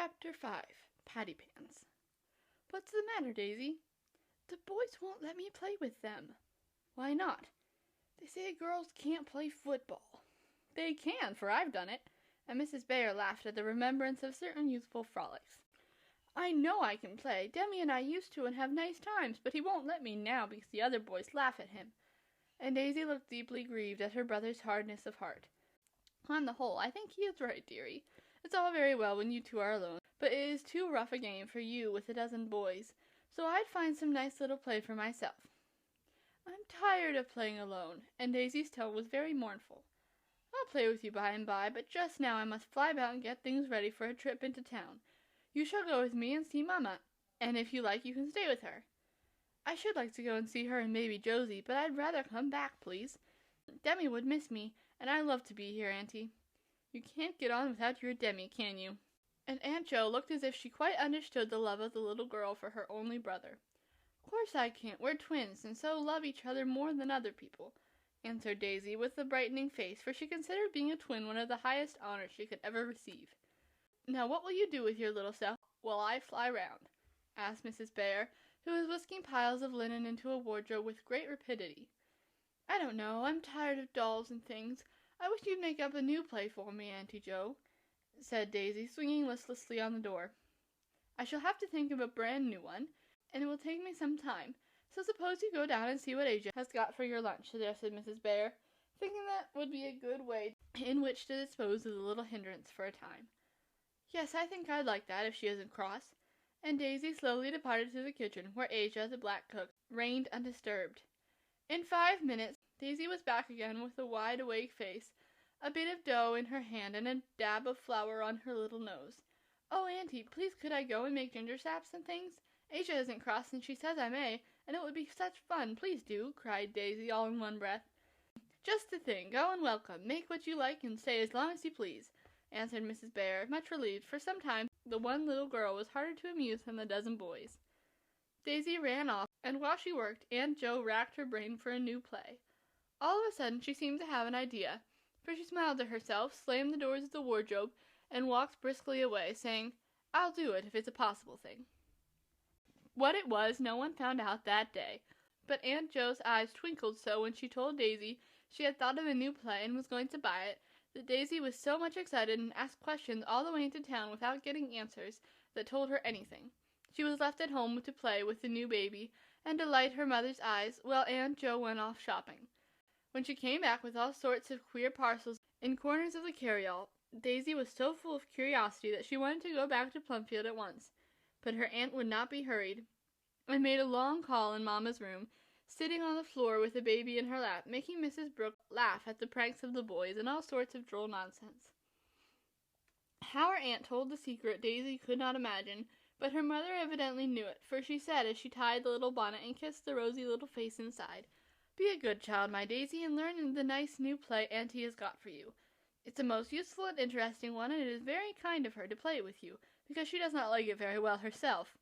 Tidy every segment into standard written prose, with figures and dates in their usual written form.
Chapter 5. Patty Pans. What's the matter, Daisy? The boys won't let me play with them. Why not? They say girls can't play football. They can, for I've done it. And Mrs. Bayer laughed at the remembrance of certain youthful frolics. I know I can play. Demi and I used to and have nice times, but he won't let me now because the other boys laugh at him. And Daisy looked deeply grieved at her brother's hardness of heart. On the whole, I think he is right, dearie. It's all very well when you two are alone, but it is too rough a game for you with a dozen boys, so I'd find some nice little play for myself. I'm tired of playing alone, and Daisy's tone was very mournful. I'll play with you by and by, but just now I must fly about and get things ready for a trip into town. You shall go with me and see Mamma, and if you like you can stay with her. I should like to go and see her and baby Josie, but I'd rather come back, please. Demi would miss me, and I love to be here, Auntie. You can't get on without your Demi, can you? And Aunt Jo looked as if she quite understood the love of the little girl for her only brother. Of course I can't. We're twins, and so love each other more than other people, answered Daisy with a brightening face, for she considered being a twin one of the highest honors she could ever receive. Now what will you do with your little self while I fly round? Asked Mrs. Bayer, who was whisking piles of linen into a wardrobe with great rapidity. I don't know. I'm tired of dolls and things. I wish you'd make up a new play for me, Auntie Jo, said Daisy, swinging listlessly on the door. I shall have to think of a brand new one, and it will take me some time. So suppose you go down and see what Asia has got for your lunch, suggested Mrs. Bayer, thinking that would be a good way in which to dispose of the little hindrance for a time. Yes, I think I'd like that if she isn't cross. And Daisy slowly departed to the kitchen, where Asia, the black cook, reigned undisturbed. In 5 minutes, Daisy was back again with a wide-awake face, a bit of dough in her hand, and a dab of flour on her little nose. Oh, Auntie, please could I go and make ginger snaps and things? Asia isn't cross, and she says I may, and it would be such fun. Please do, cried Daisy all in one breath. Just the thing. Go and welcome. Make what you like and stay as long as you please, answered Mrs. Bayer, much relieved, for sometimes the one little girl was harder to amuse than the dozen boys. Daisy ran off, and while she worked, Aunt Jo racked her brain for a new play. All of a sudden she seemed to have an idea, for she smiled to herself, slammed the doors of the wardrobe, and walked briskly away, saying, I'll do it if it's a possible thing. What it was no one found out that day, but Aunt Jo's eyes twinkled so when she told Daisy she had thought of a new play and was going to buy it, that Daisy was so much excited and asked questions all the way into town without getting answers that told her anything. She was left at home to play with the new baby and delight her mother's eyes while Aunt Jo went off shopping. When she came back with all sorts of queer parcels in corners of the carryall, Daisy was so full of curiosity that she wanted to go back to Plumfield at once, but her aunt would not be hurried, and made a long call in Mamma's room, sitting on the floor with the baby in her lap, making Mrs. Brooke laugh at the pranks of the boys and all sorts of droll nonsense. How her aunt told the secret Daisy could not imagine, but her mother evidently knew it, for she said as she tied the little bonnet and kissed the rosy little face inside, Be a good child, my Daisy, and learn the nice new play Auntie has got for you. It's a most useful and interesting one, and it is very kind of her to play it with you, because she does not like it very well herself.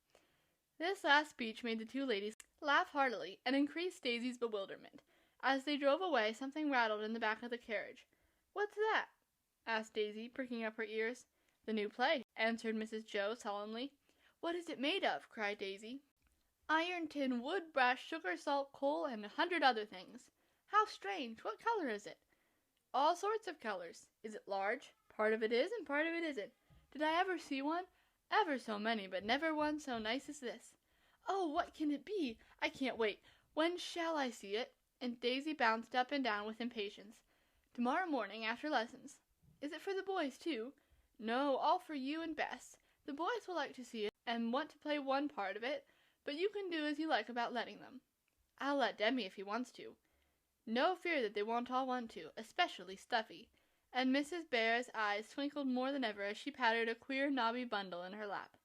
This last speech made the two ladies laugh heartily, and increased Daisy's bewilderment. As they drove away, something rattled in the back of the carriage. What's that? Asked Daisy, pricking up her ears. The new play, answered Mrs. Jo solemnly. What is it made of? Cried Daisy. Iron, tin, wood, brass, sugar, salt, coal, and 100 other things. How strange! What color is it? All sorts of colors. Is it large? Part of it is, and part of it isn't. Did I ever see one? Ever so many, but never one so nice as this. Oh, what can it be? I can't wait. When shall I see it? And Daisy bounced up and down with impatience. Tomorrow morning, after lessons. Is it for the boys, too? No, all for you and Bess. The boys will like to see it, and want to play one part of it, but you can do as you like about letting them. I'll let Demi if he wants to. No fear that they won't all want to, especially Stuffy. And Mrs. Bayer's eyes twinkled more than ever as she patted a queer knobby bundle in her lap.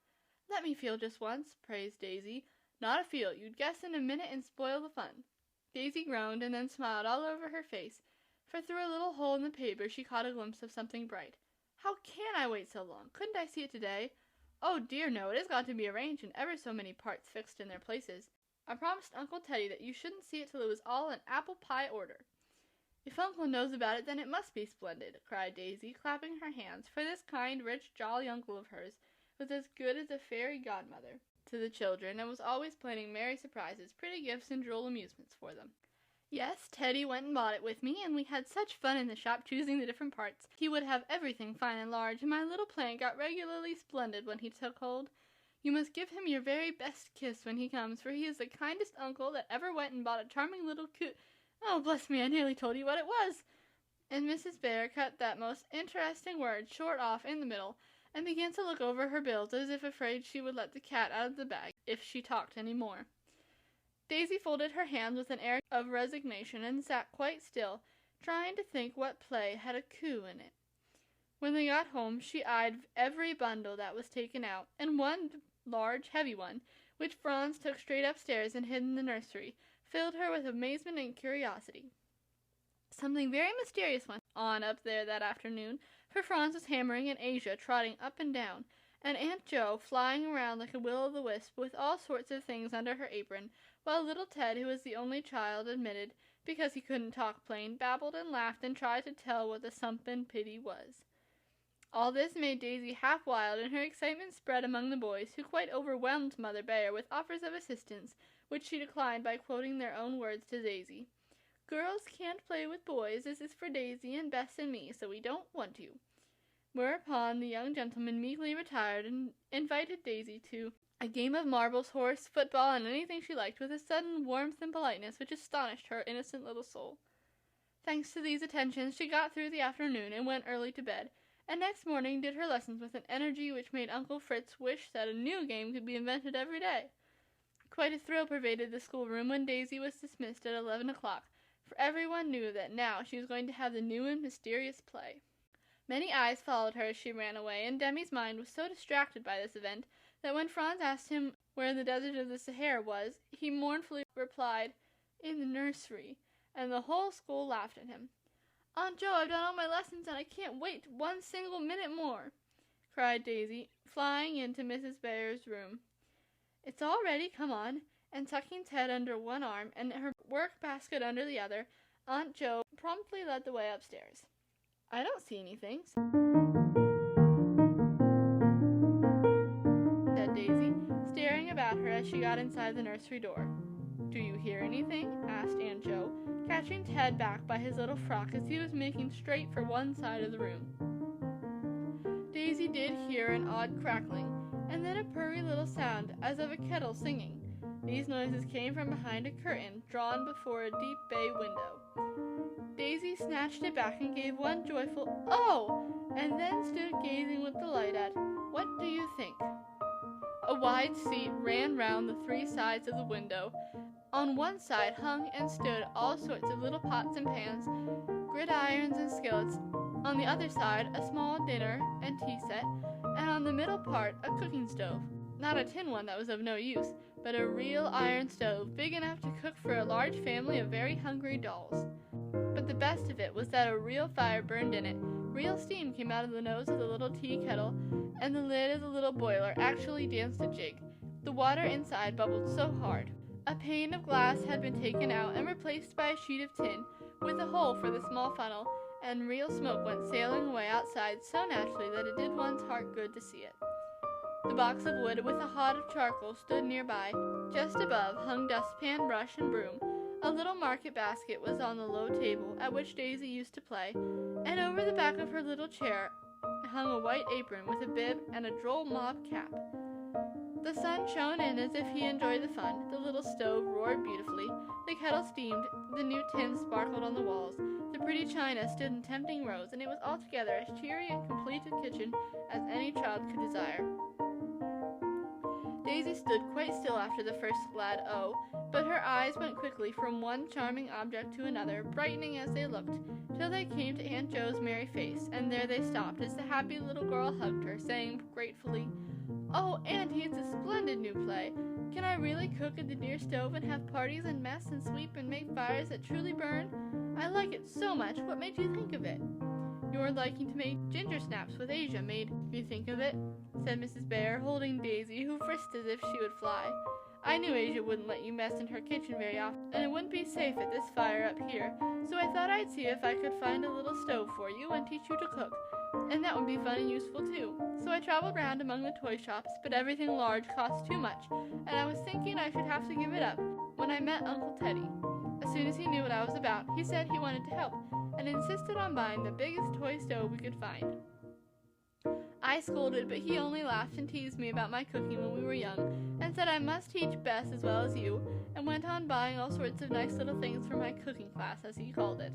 Let me feel just once, praised Daisy. Not a feel. You'd guess in a minute and spoil the fun. Daisy groaned and then smiled all over her face, for through a little hole in the paper she caught a glimpse of something bright. How can I wait so long? Couldn't I see it today? Oh dear no, it has got to be arranged and ever so many parts fixed in their places. I promised Uncle Teddy that you shouldn't see it till it was all in apple pie order. If Uncle knows about it, then it must be splendid, cried Daisy, clapping her hands, for this kind, rich, jolly uncle of hers was as good as a fairy godmother to the children and was always planning merry surprises, pretty gifts, and droll amusements for them. Yes, Teddy went and bought it with me, and we had such fun in the shop choosing the different parts. He would have everything fine and large, and my little plan got regularly splendid when he took hold. You must give him your very best kiss when he comes, for he is the kindest uncle that ever went and bought a charming little Oh, bless me, I nearly told you what it was. And Mrs. Bear cut that most interesting word short off in the middle, and began to look over her bills as if afraid she would let the cat out of the bag if she talked any more. Daisy folded her hands with an air of resignation and sat quite still, trying to think what play had a coup in it. When they got home, she eyed every bundle that was taken out, and one large, heavy one, which Franz took straight upstairs and hid in the nursery, filled her with amazement and curiosity. Something very mysterious went on up there that afternoon, for Franz was hammering and Asia trotting up and down, and Aunt Jo flying around like a will-o'-the-wisp with all sorts of things under her apron, while little Ted, who was the only child admitted, because he couldn't talk plain, babbled and laughed and tried to tell what the sumpin pity was. All this made Daisy half wild, and her excitement spread among the boys, who quite overwhelmed Mother Bear with offers of assistance, which she declined by quoting their own words to Daisy. "Girls can't play with boys. This is for Daisy and Bess and me, so we don't want to." Whereupon the young gentleman meekly retired and invited Daisy to a game of marbles, horse, football, and anything she liked, with a sudden warmth and politeness which astonished her innocent little soul. Thanks to these attentions, she got through the afternoon and went early to bed, and next morning did her lessons with an energy which made Uncle Fritz wish that a new game could be invented every day. Quite a thrill pervaded the schoolroom when Daisy was dismissed at 11 o'clock, for everyone knew that now she was going to have the new and mysterious play. Many eyes followed her as she ran away, and Demi's mind was so distracted by this event that when Franz asked him where the desert of the Sahara was, he mournfully replied, "In the nursery," and the whole school laughed at him. "Aunt Jo, I've done all my lessons, and I can't wait 1 single minute more," cried Daisy, flying into Mrs. Bear's room. "It's all ready, come on," and tucking Ted under one arm and her work basket under the other, Aunt Jo promptly led the way upstairs. "I don't see anything," said Daisy, staring about her as she got inside the nursery door. "Do you hear anything?" asked Aunt Jo, catching Ted back by his little frock as he was making straight for one side of the room. Daisy did hear an odd crackling, and then a purry little sound as of a kettle singing. These noises came from behind a curtain drawn before a deep bay window. Daisy snatched it back and gave one joyful "Oh!" and then stood gazing with delight at, what do you think? A wide seat ran round the 3 sides of the window. On one side hung and stood all sorts of little pots and pans, gridirons and skillets. On the other side a small dinner and tea set, and on the middle part a cooking stove. Not a tin one that was of no use, but a real iron stove, big enough to cook for a large family of very hungry dolls. But the best of it was that a real fire burned in it, real steam came out of the nose of the little tea kettle, and the lid of the little boiler actually danced a jig. The water inside bubbled so hard. A pane of glass had been taken out and replaced by a sheet of tin, with a hole for the small funnel, and real smoke went sailing away outside so naturally that it did one's heart good to see it. The box of wood with a hod of charcoal stood nearby. Just above hung dustpan, brush, and broom. A little market basket was on the low table at which Daisy used to play, and over the back of her little chair hung a white apron with a bib and a droll mob cap. The sun shone in as if he enjoyed the fun. The little stove roared beautifully. The kettle steamed. The new tins sparkled on the walls. The pretty china stood in tempting rows, and it was altogether as cheery and complete a kitchen as any child could desire. Daisy stood quite still after the first glad "oh," but her eyes went quickly from one charming object to another, brightening as they looked, till they came to Aunt Jo's merry face, and there they stopped as the happy little girl hugged her, saying gratefully, "Oh, Auntie, it's a splendid new play. Can I really cook at the dear stove and have parties and mess and sweep and make fires that truly burn? I like it so much. What made you think of it?" "Your liking to make ginger snaps with Asia made me think of it," said Mrs. Bear, holding Daisy, who frisked as if she would fly. I knew Asia wouldn't let you mess in her kitchen very often, and it wouldn't be safe at this fire up here, so I thought I'd see if I could find a little stove for you and teach you to cook, and that would be fun and useful too. So I traveled around among the toy shops, but everything large cost too much, and I was thinking I should have to give it up when I met Uncle Teddy. As soon as he knew what I was about, he said he wanted to help, and insisted on buying the biggest toy stove we could find. I scolded, but he only laughed and teased me about my cooking when we were young, and said I must teach Bess as well as you, and went on buying all sorts of nice little things for my cooking class, as he called it.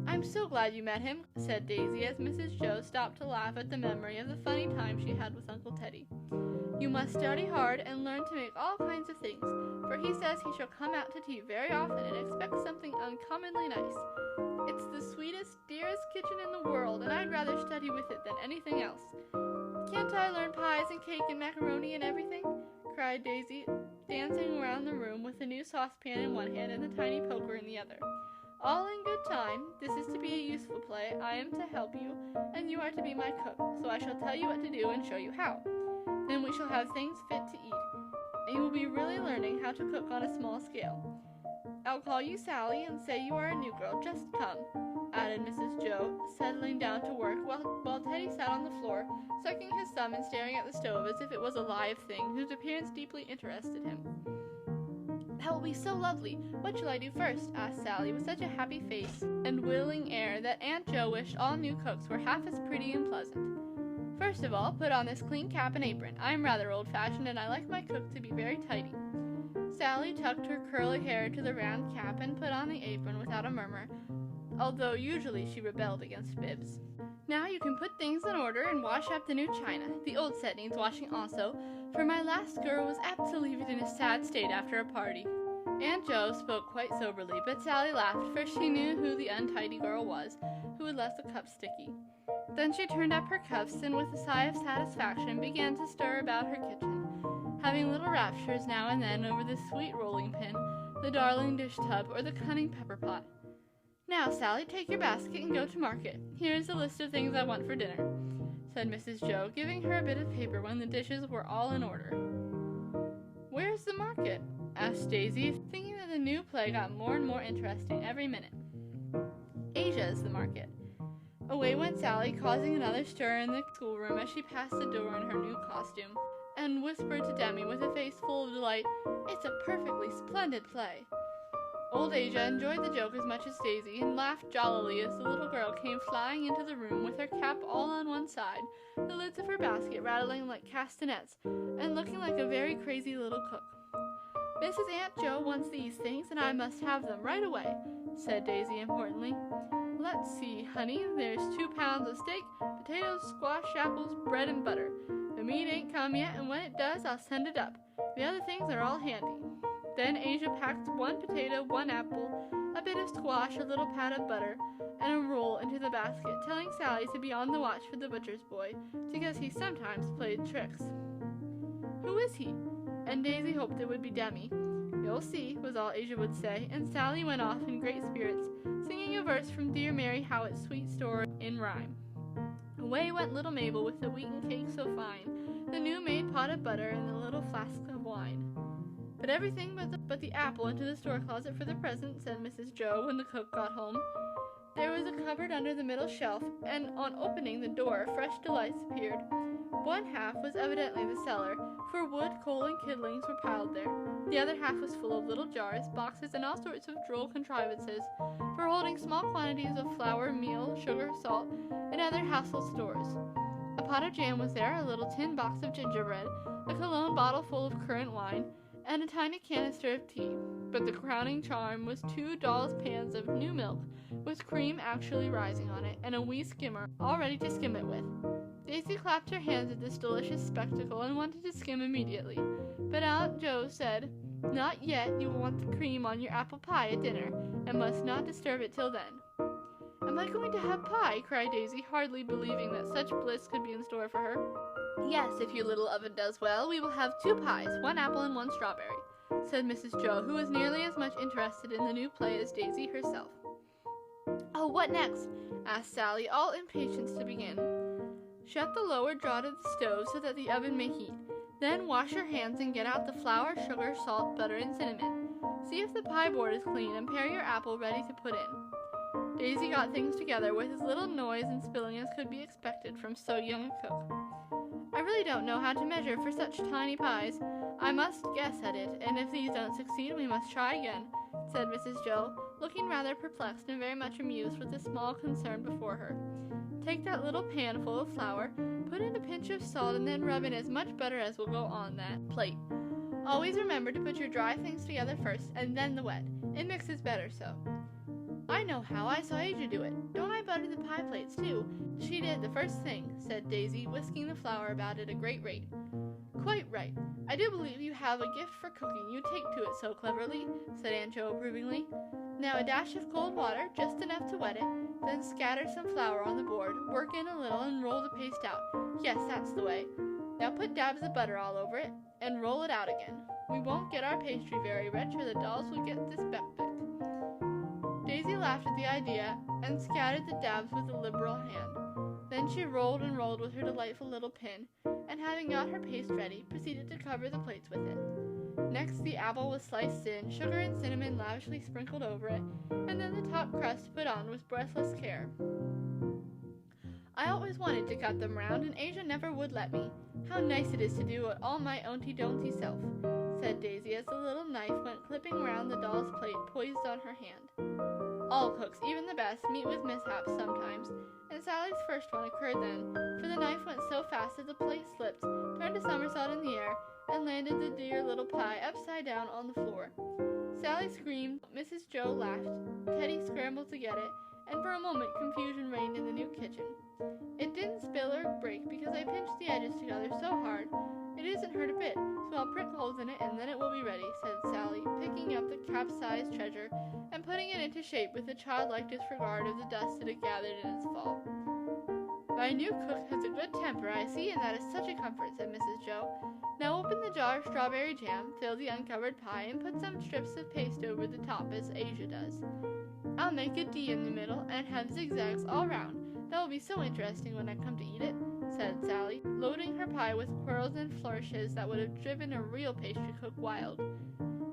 I'm so glad you met him, said Daisy, as Mrs. Joe stopped to laugh at the memory of the funny time she had with Uncle Teddy. You must study hard and learn to make all kinds of things, for he says he shall come out to tea very often and expects something uncommonly nice. It's the sweetest, dearest kitchen in the world, and I'd rather study with it than anything else. Can't I learn pies and cake and macaroni and everything? Cried Daisy, dancing around the room with the new saucepan in one hand and the tiny poker in the other. All in good time. This is to be a useful play. I am to help you, and you are to be my cook, so I shall tell you what to do and show you how. Then we shall have things fit to eat, and you will be really learning how to cook on a small scale. I'll call you Sally and say you are a new girl. Just come, added Mrs. Joe, settling down to work while Teddy sat on the floor, sucking his thumb and staring at the stove as if it was a live thing whose appearance deeply interested him. That will be so lovely. What shall I do first? Asked Sally with such a happy face and willing air that Aunt Joe wished all new cooks were half as pretty and pleasant. First of all, put on this clean cap and apron. I am rather old-fashioned, and I like my cook to be very tidy. Sally tucked her curly hair into the round cap and put on the apron without a murmur, although usually she rebelled against bibs. Now you can put things in order and wash up the new china. The old set needs washing also, for my last girl was apt to leave it in a sad state after a party. Aunt Joe spoke quite soberly, but Sally laughed, for she knew who the untidy girl was, who had left the cups sticky. Then she turned up her cuffs and with a sigh of satisfaction began to stir about her kitchen, having little raptures now and then over the sweet rolling pin, the darling dish tub, or the cunning pepper pot. Now, Sally, take your basket and go to market. Here is a list of things I want for dinner, said Mrs. Joe, giving her a bit of paper when the dishes were all in order. Where's the market? Asked Daisy, thinking that the new play got more and more interesting every minute. Asia is the market. Away went Sally, causing another stir in the schoolroom as she passed the door in her new costume, and whispered to Demi with a face full of delight, "It's a perfectly splendid play." Old Asia enjoyed the joke as much as Daisy, and laughed jollily as the little girl came flying into the room with her cap all on one side, the lids of her basket rattling like castanets, and looking like a very crazy little cook. "Mrs. Aunt Joe wants these things, and I must have them right away," said Daisy importantly. "Let's see, honey, there's 2 pounds of steak, potatoes, squash, apples, bread, and butter. The meat ain't come yet, and when it does, I'll send it up. The other things are all handy." Then Asia packed 1 potato, 1 apple, a bit of squash, a little pat of butter, and a roll into the basket, telling Sally to be on the watch for the butcher's boy, because he sometimes played tricks. "Who is he?" And Daisy hoped it would be Demi. "You'll see," was all Asia would say, and Sally went off in great spirits, singing a verse from Dear Mary Howitt's sweet story in rhyme. Away went little Mabel with the wheaten cake so fine, the new-made pot of butter, and the little flask of wine. "Put everything but the apple into the store closet for the present," said Mrs. Joe when the cook got home. There was a cupboard under the middle shelf, and on opening the door, fresh delights appeared. One half was evidently the cellar, for wood, coal, and kindlings were piled there. The other half was full of little jars, boxes, and all sorts of droll contrivances for holding small quantities of flour, meal, sugar, salt, and other household stores. A pot of jam was there, a little tin box of gingerbread, a cologne bottle full of currant wine, and a tiny canister of tea. But the crowning charm was 2 dolls' pans of new milk, with cream actually rising on it, and a wee skimmer all ready to skim it with. Daisy clapped her hands at this delicious spectacle and wanted to skim immediately, but Aunt Joe said, "Not yet, you will want the cream on your apple pie at dinner, and must not disturb it till then." "Am I going to have pie?" cried Daisy, hardly believing that such bliss could be in store for her. "Yes, if your little oven does well, we will have 2 pies, 1 apple and 1 strawberry," said Mrs. Joe, who was nearly as much interested in the new play as Daisy herself. "Oh, what next?" asked Sally, all impatience to begin. "Shut the lower draught of the stove so that the oven may heat. Then wash your hands and get out the flour, sugar, salt, butter, and cinnamon. See if the pie board is clean and pare your apple ready to put in. Daisy got things together with as little noise and spilling as could be expected from so young a cook. I really don't know how to measure for such tiny pies. I must guess at it, and if these don't succeed, we must try again, said Mrs. Joe, looking rather perplexed and very much amused with the small concern before her. Take that little pan full of flour, put in a pinch of salt, and then rub in as much butter as will go on that plate. Always remember to put your dry things together first, and then the wet. It mixes better so. I know how. I saw Asia do it. Don't I butter the pie plates, too? She did the first thing, said Daisy, whisking the flour about at a great rate. Quite right. I do believe you have a gift for cooking. You take to it so cleverly, said Aunt Jo approvingly. Now a dash of cold water, just enough to wet it, then scatter some flour on the board, work in a little, and roll the paste out. Yes, that's the way. Now put dabs of butter all over it, and roll it out again. We won't get our pastry very rich, or the dolls will get dyspeptic. Daisy laughed at the idea, and scattered the dabs with a liberal hand. Then she rolled and rolled with her delightful little pin, and having got her paste ready, proceeded to cover the plates with it. Next, the apple was sliced in, sugar and cinnamon lavishly sprinkled over it, and then the top crust put on with breathless care. I always wanted to cut them round, and Asia never would let me. How nice it is to do it all my ownty-don'ty self, said Daisy as the little knife went clipping round the doll's plate poised on her hand. All cooks, even the best, meet with mishaps sometimes, and Sally's first one occurred then, for the knife went so fast that the plate slipped, turned a somersault in the air, and landed the dear little pie upside down on the floor. Sally screamed, Mrs. Joe laughed, Teddy scrambled to get it, and for a moment confusion reigned in the new kitchen. It didn't spill or break because I pinched the edges together so hard. It isn't hurt a bit, so I'll prick holes in it and then it will be ready, said Sally, picking up the capsized treasure and putting it into shape with a childlike disregard of the dust that had gathered in its fall. My new cook has a good temper, I see, and that is such a comfort, said Mrs. Joe. Now open the jar of strawberry jam, fill the uncovered pie, and put some strips of paste over the top as Asia does. I'll make a D in the middle and have zigzags all round. That will be so interesting when I come to eat it, said Sally, loading her pie with twirls and flourishes that would have driven a real pastry cook wild.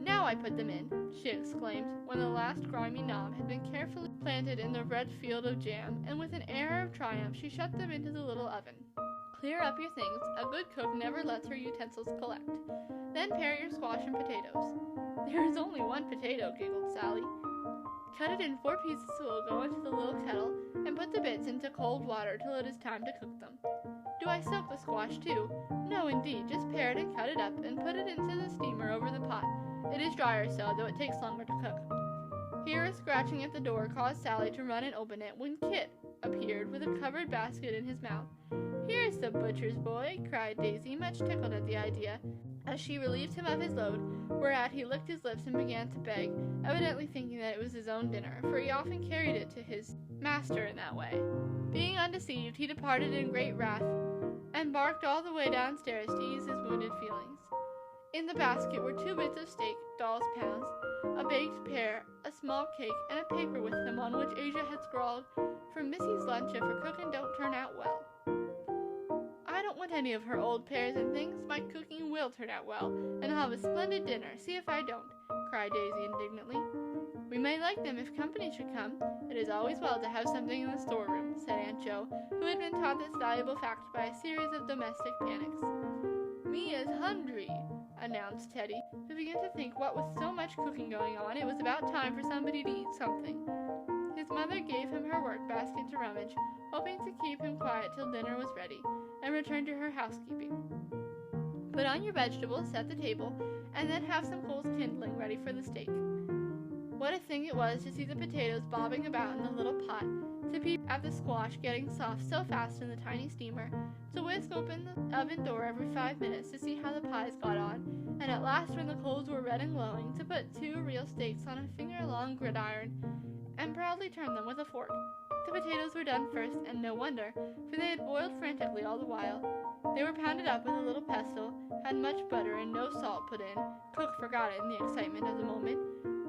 Now I put them in, she exclaimed, when the last grimy knob had been carefully planted in the red field of jam, and with an air of triumph she shut them into the little oven. Clear up your things. A good cook never lets her utensils collect. Then pare your squash and potatoes. There is only one potato, giggled Sally. Cut it in 4 pieces so it will go into the little kettle, and put the bits into cold water till it is time to cook them. Do I soak the squash too? No, indeed, just pare it and cut it up, and put it into the steamer over the pot. It is drier so, though it takes longer to cook. Here a scratching at the door caused Sally to run and open it, when Kit appeared with a covered basket in his mouth. Here's the butcher's boy, cried Daisy, much tickled at the idea, as she relieved him of his load, whereat he licked his lips and began to beg, evidently thinking that it was his own dinner, for he often carried it to his master in that way. Being undeceived, he departed in great wrath, and barked all the way downstairs to ease his wounded feelings. In the basket were 2 bits of steak, doll's pounds, a baked pear, a small cake, and a paper with them on which Asia had scrawled, "For Missy's lunch if her cooking don't turn out well." I don't want any of her old pears and things. My cooking will turn out well, and I'll have a splendid dinner. See if I don't, cried Daisy indignantly. We may like them if company should come. It is always well to have something in the storeroom, said Aunt Jo, who had been taught this valuable fact by a series of domestic panics. Me is hungry, announced Teddy, who began to think what with so much cooking going on, it was about time for somebody to eat something. His mother gave him her work basket to rummage, hoping to keep him quiet till dinner was ready, and returned to her housekeeping. Put on your vegetables, set the table, and then have some coals kindling ready for the steak. What a thing it was to see the potatoes bobbing about in the little pot, to peep at the squash getting soft so fast in the tiny steamer, to whisk open the oven door every 5 minutes to see how the pies got on, and at last when the coals were red and glowing, to put 2 real steaks on a finger-long gridiron, and proudly turn them with a fork. The potatoes were done first, and no wonder, for they had boiled frantically all the while. They were pounded up with a little pestle, had much butter and no salt put in. Cook forgot it in the excitement of the moment.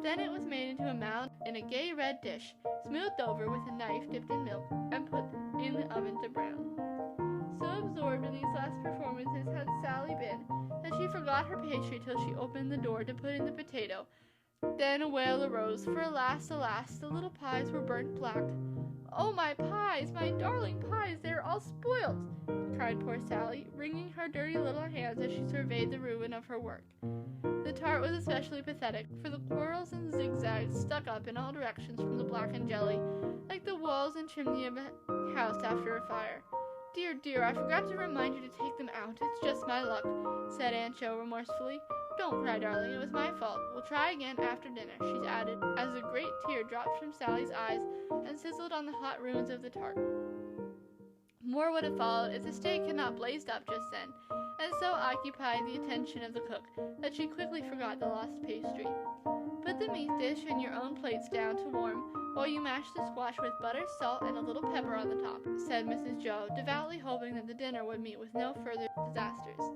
Then it was made into a mound in a gay red dish, smoothed over with a knife dipped in milk, and put in the oven to brown. So absorbed in these last performances had Sally been, she forgot her pastry till she opened the door to put in the potato. Then a wail arose, for alas, alas, the little pies were burnt black. "Oh, my pies, my darling pies, they are all spoiled!" cried poor Sally, wringing her dirty little hands as she surveyed the ruin of her work. The tart was especially pathetic, for the quirls and zigzags stuck up in all directions from the blackened jelly, like the walls and chimney of a house after a fire. "Dear, dear, I forgot to remind you to take them out. It's just my luck," said Aunt Jo remorsefully. "Don't cry, darling, it was my fault. We'll try again after dinner," she added, as a great tear dropped from Sally's eyes and sizzled on the hot ruins of the tart. More would have followed if the steak had not blazed up just then, and so occupied the attention of the cook that she quickly forgot the lost pastry. "Put the meat dish and your own plates down to warm, while you mash the squash with butter, salt, and a little pepper on the top," said Mrs. Jo, devoutly hoping that the dinner would meet with no further disasters.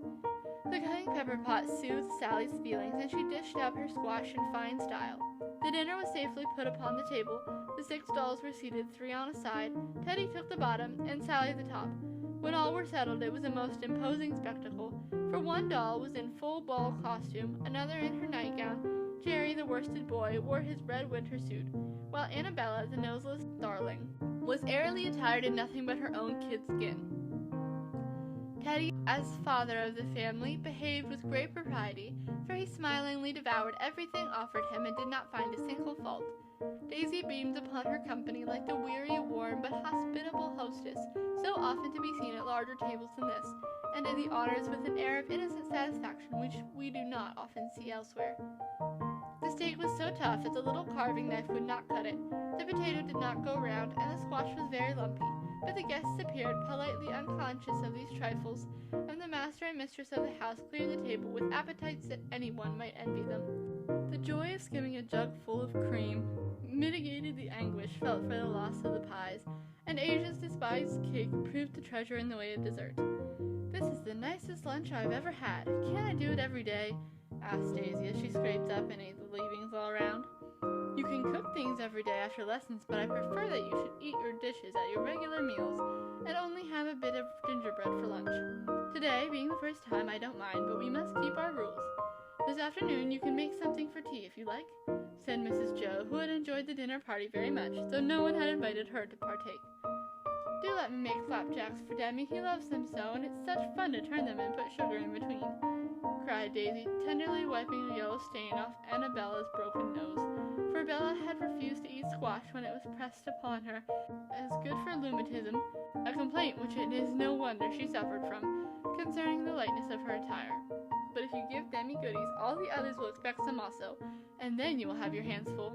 The cutting pepper pot soothed Sally's feelings, and she dished up her squash in fine style. The dinner was safely put upon the table. The 6 dolls were seated 3 on a side. Teddy took the bottom, and Sally the top. When all were settled, it was a most imposing spectacle, for one doll was in full ball costume, another in her nightgown. Jerry, the worsted boy, wore his red winter suit, while Annabella, the noseless darling, was airily attired in nothing but her own kid skin. Teddy, as father of the family, behaved with great propriety, for he smilingly devoured everything offered him and did not find a single fault. Daisy beamed upon her company like the weary, warm, but hospitable hostess, so often to be seen at larger tables than this, and did the honors with an air of innocent satisfaction which we do not often see elsewhere. The steak was so tough that the little carving knife would not cut it, the potato did not go round, and the squash was very lumpy, but the guests appeared politely unconscious of these trifles, and the master and mistress of the house cleared the table with appetites that anyone might envy them. The joy of skimming a jug full of cream mitigated the anguish felt for the loss of the pies, and Asia's despised cake proved a treasure in the way of dessert. "This is the nicest lunch I've ever had. Can't I do it every day?" asked Daisy as she scraped up and ate the leavings all around. "You can cook things every day after lessons, but I prefer that you should eat your dishes at your regular meals, and only have a bit of gingerbread for lunch. Today, being the first time, I don't mind, but we must keep our rules. This afternoon you can make something for tea if you like," said Mrs. Jo, who had enjoyed the dinner party very much, though no one had invited her to partake. "Do let me make flapjacks for Demi, he loves them so, and it's such fun to turn them and put sugar in between," cried Daisy, tenderly wiping a yellow stain off Annabella's broken nose, for Bella had refused to eat squash when it was pressed upon her as good for rheumatism, a complaint which it is no wonder she suffered from, concerning the lightness of her attire. "But if you give Demi goodies, all the others will expect some also, and then you will have your hands full.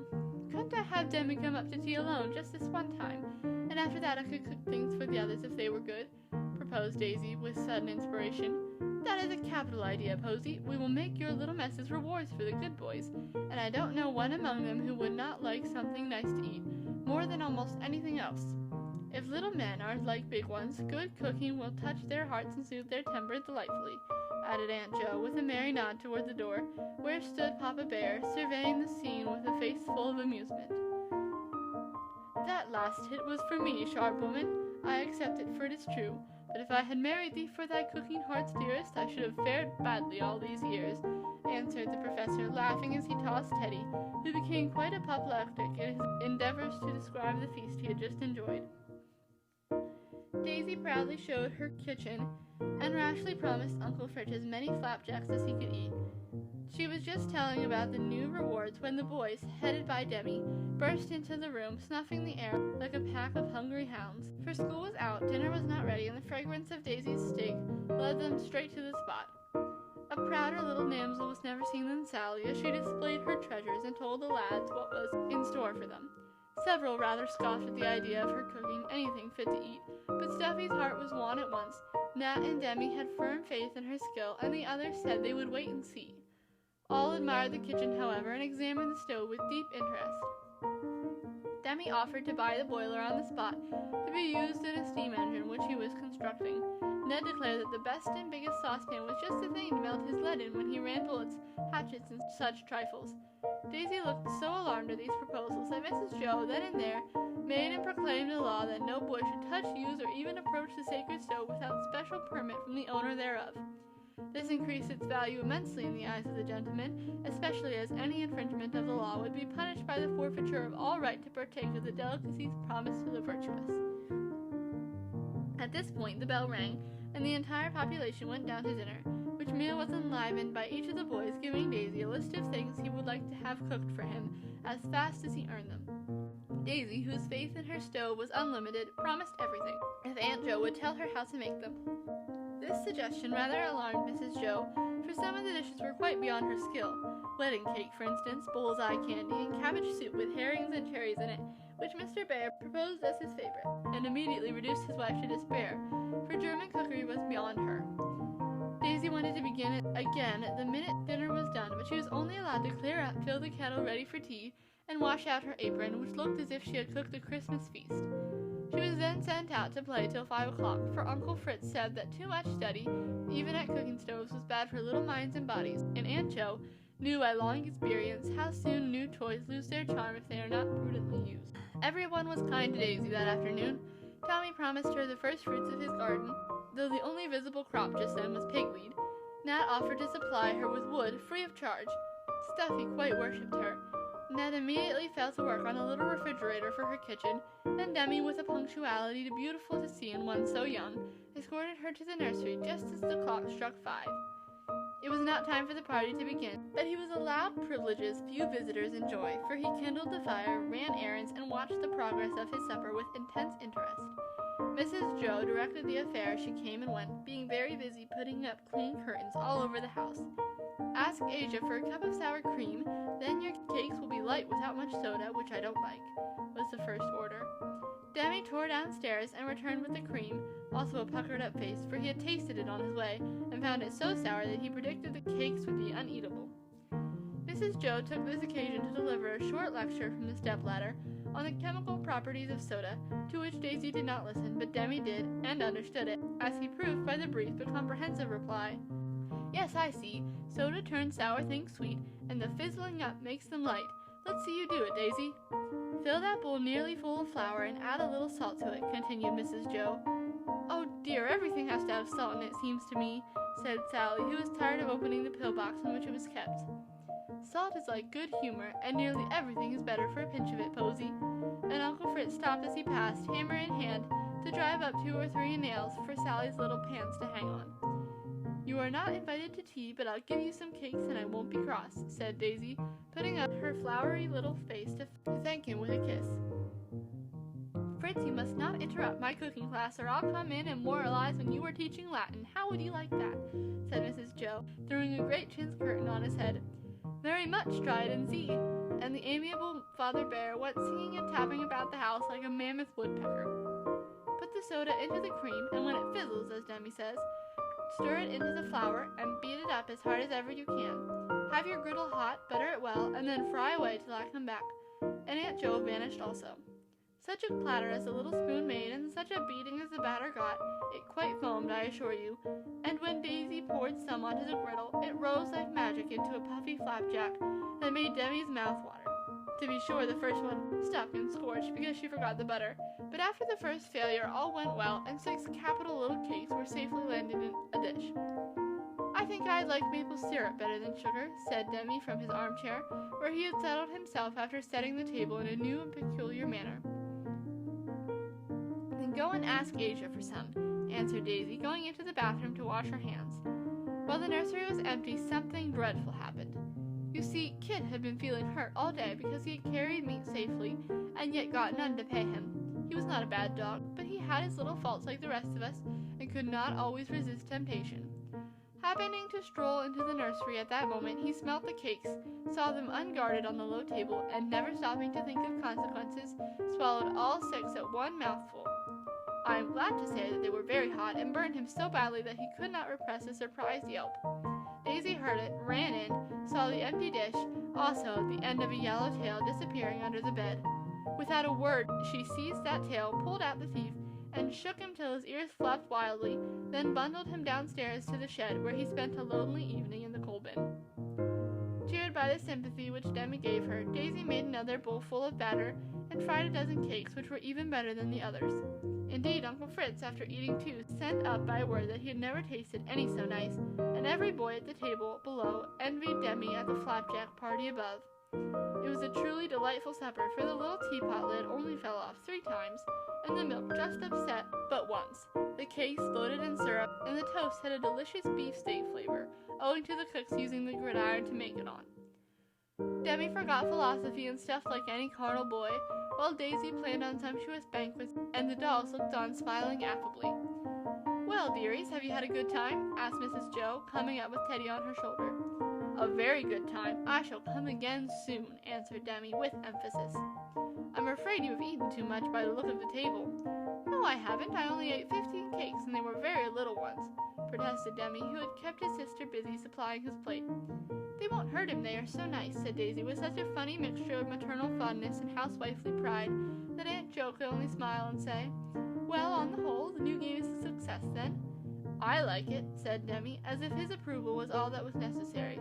Couldn't I have Demi come up to tea alone just this one time, and after that I could cook things for the others if they were good?" proposed Daisy with sudden inspiration. "That is a capital idea, Posy. We will make your little messes rewards for the good boys, and I don't know one among them who would not like something nice to eat, more than almost anything else. If little men are like big ones, good cooking will touch their hearts and soothe their temper delightfully," added Aunt Jo, with a merry nod toward the door, where stood Papa Bear, surveying the scene with a face full of amusement. "That last hit was for me, sharp woman. I accept it, for it is true. But if I had married thee for thy cooking heart's dearest, I should have fared badly all these years," answered the professor, laughing as he tossed Teddy, who became quite apoplectic in his endeavors to describe the feast he had just enjoyed. Daisy proudly showed her kitchen, and rashly promised Uncle Fritz as many flapjacks as he could eat. She was just telling about the new rewards when the boys, headed by Demi, burst into the room, snuffing the air like a pack of hungry hounds. For school was out, dinner was not ready, and the fragrance of Daisy's steak led them straight to the spot. A prouder little damsel was never seen than Sally, as she displayed her treasures and told the lads what was in store for them. Several rather scoffed at the idea of her cooking anything fit to eat, but Stuffy's heart was won at once. Nat and Demi had firm faith in her skill, and the others said they would wait and see. All admired the kitchen, however, and examined the stove with deep interest. Demi offered to buy the boiler on the spot, to be used in a steam engine which he was constructing. Ned declared that the best and biggest saucepan was just the thing to melt his lead in when he ran bullets, hatchets, and such trifles. Daisy looked so alarmed at these proposals that Mrs. Jo, then and there, made and proclaimed a law that no boy should touch, use, or even approach the sacred stove without special permit from the owner thereof. This increased its value immensely in the eyes of the gentleman, especially as any infringement of the law would be punished by the forfeiture of all right to partake of the delicacies promised to the virtuous. At this point the bell rang, and the entire population went down to dinner, which meal was enlivened by each of the boys giving Daisy a list of things he would like to have cooked for him as fast as he earned them. Daisy, whose faith in her stove was unlimited, promised everything, if Aunt Jo would tell her how to make them. This suggestion rather alarmed Mrs. Jo, for some of the dishes were quite beyond her skill. Wedding cake, for instance, bull's-eye candy, and cabbage soup with herrings and cherries in it, which Mr. Bear proposed as his favorite, and immediately reduced his wife to despair, for German cookery was beyond her. Daisy wanted to begin it again the minute dinner was done, but she was only allowed to clear up, fill the kettle ready for tea, and wash out her apron, which looked as if she had cooked a Christmas feast. She was then sent out to play till 5 o'clock, for Uncle Fritz said that too much study, even at cooking stoves, was bad for little minds and bodies, and Aunt Jo knew by long experience how soon new toys lose their charm if they are not prudently used. Everyone was kind to Daisy that afternoon. Tommy promised her the first fruits of his garden, though the only visible crop just then was pigweed. Nat offered to supply her with wood free of charge. Stuffy quite worshipped her. Ned immediately fell to work on a little refrigerator for her kitchen, and Demi, with a punctuality beautiful to see in one so young, escorted her to the nursery just as the clock struck 5. It was not time for the party to begin, but he was allowed privileges few visitors enjoy, for he kindled the fire, ran errands, and watched the progress of his supper with intense interest. Mrs. Jo directed the affair as she came and went, being very busy putting up clean curtains all over the house. Ask Asia for a cup of sour cream, then your cakes will be light without much soda, which I don't like, was the first order. Demi tore downstairs and returned with the cream, also a puckered-up face, for he had tasted it on his way, and found it so sour that he predicted the cakes would be uneatable. Mrs. Jo took this occasion to deliver a short lecture from the stepladder on the chemical properties of soda, to which Daisy did not listen, but Demi did, and understood it, as he proved by the brief but comprehensive reply. Yes, I see. Soda turns sour things sweet, and the fizzling up makes them light. Let's see you do it, Daisy. Fill that bowl nearly full of flour and add a little salt to it, continued Mrs. Jo. Oh dear, everything has to have salt in it, seems to me, said Sally, who was tired of opening the pillbox in which it was kept. Salt is like good humor, and nearly everything is better for a pinch of it, Posy. And Uncle Fritz stopped as he passed, hammer in hand, to drive up 2 or 3 nails for Sally's little pans to hang on. You are not invited to tea, but I'll give you some cakes and I won't be cross, said Daisy, putting up her floury little face to thank him with a kiss. Fritz, you must not interrupt my cooking class, or I'll come in and moralize when you are teaching Latin. How would you like that? Said Mrs. Jo, throwing a great chintz curtain on his head. Very much, Dryad and Z. And the amiable Father Bear went singing and tapping about the house like a mammoth woodpecker. Put the soda into the cream, and when it fizzles, as Demi says, stir it into the flour and beat it up as hard as ever you can. Have your griddle hot, butter it well, and then fry away till I come back. And Aunt Jo vanished also. Such a clatter as the little spoon made, and such a beating as the batter got, it quite foamed, I assure you, and when Daisy poured some onto the griddle, it rose like magic into a puffy flapjack that made Demi's mouth water. To be sure, the first one stuck and scorched because she forgot the butter, but after the first failure all went well, and 6 capital little cakes were safely landed in a dish. I think I'd like maple syrup better than sugar, said Demi from his armchair, where he had settled himself after setting the table in a new and peculiar manner. Then go and ask Asia for some, answered Daisy, going into the bathroom to wash her hands. While the nursery was empty, something dreadful happened. You see, Kit had been feeling hurt all day because he had carried meat safely, and yet got none to pay him. He was not a bad dog, but he had his little faults like the rest of us, and could not always resist temptation. Happening to stroll into the nursery at that moment, he smelt the cakes, saw them unguarded on the low table, and never stopping to think of consequences, swallowed all 6 at one mouthful. I am glad to say that they were very hot, and burned him so badly that he could not repress a surprised yelp. Daisy heard it, ran in, saw the empty dish, also the end of a yellow tail disappearing under the bed. Without a word, she seized that tail, pulled out the thief, and shook him till his ears flapped wildly, then bundled him downstairs to the shed, where he spent a lonely evening in the coal bin. Cheered by the sympathy which Demi gave her, Daisy made another bowl full of batter, and fried a dozen cakes, which were even better than the others. Indeed, Uncle Fritz, after eating two, sent up by word that he had never tasted any so nice, and every boy at the table below envied Demi at the flapjack party above. It was a truly delightful supper, for the little teapot lid only fell off 3 times, and the milk just upset but once. The cakes floated in syrup, and the toast had a delicious beefsteak flavor, owing to the cooks using the gridiron to make it on. Demi forgot philosophy and stuff like any carnal boy, while Daisy planned on sumptuous banquets, and the dolls looked on smiling affably. "Well, dearies, have you had a good time?" asked Mrs. Joe, coming up with Teddy on her shoulder. "A very good time. I shall come again soon," answered Demi with emphasis. "I'm afraid you have eaten too much by the look of the table." "No, I haven't. I only ate 15 cakes, and they were very little ones," protested Demi, who had kept his sister busy supplying his plate. "They won't hurt him, they are so nice," said Daisy, with such a funny mixture of maternal fondness and housewifely pride that Aunt Jo could only smile and say, "Well, on the whole, the new game is a success, then?" "I like it," said Demi, as if his approval was all that was necessary.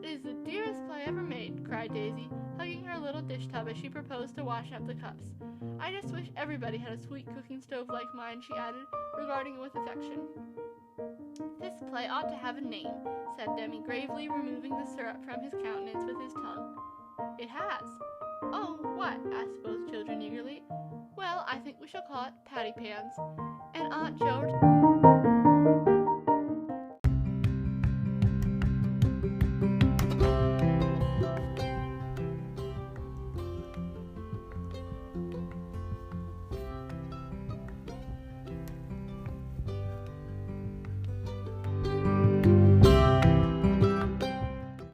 "It is the dearest play ever made," cried Daisy, hugging her little dish tub as she proposed to wash up the cups. "I just wish everybody had a sweet cooking stove like mine," she added, regarding it with affection. "This play ought to have a name," said Demi, gravely removing the syrup from his countenance with his tongue. "It has." "Oh, what?" asked both children eagerly. "Well, I think we shall call it Patty Pans." And Aunt Jo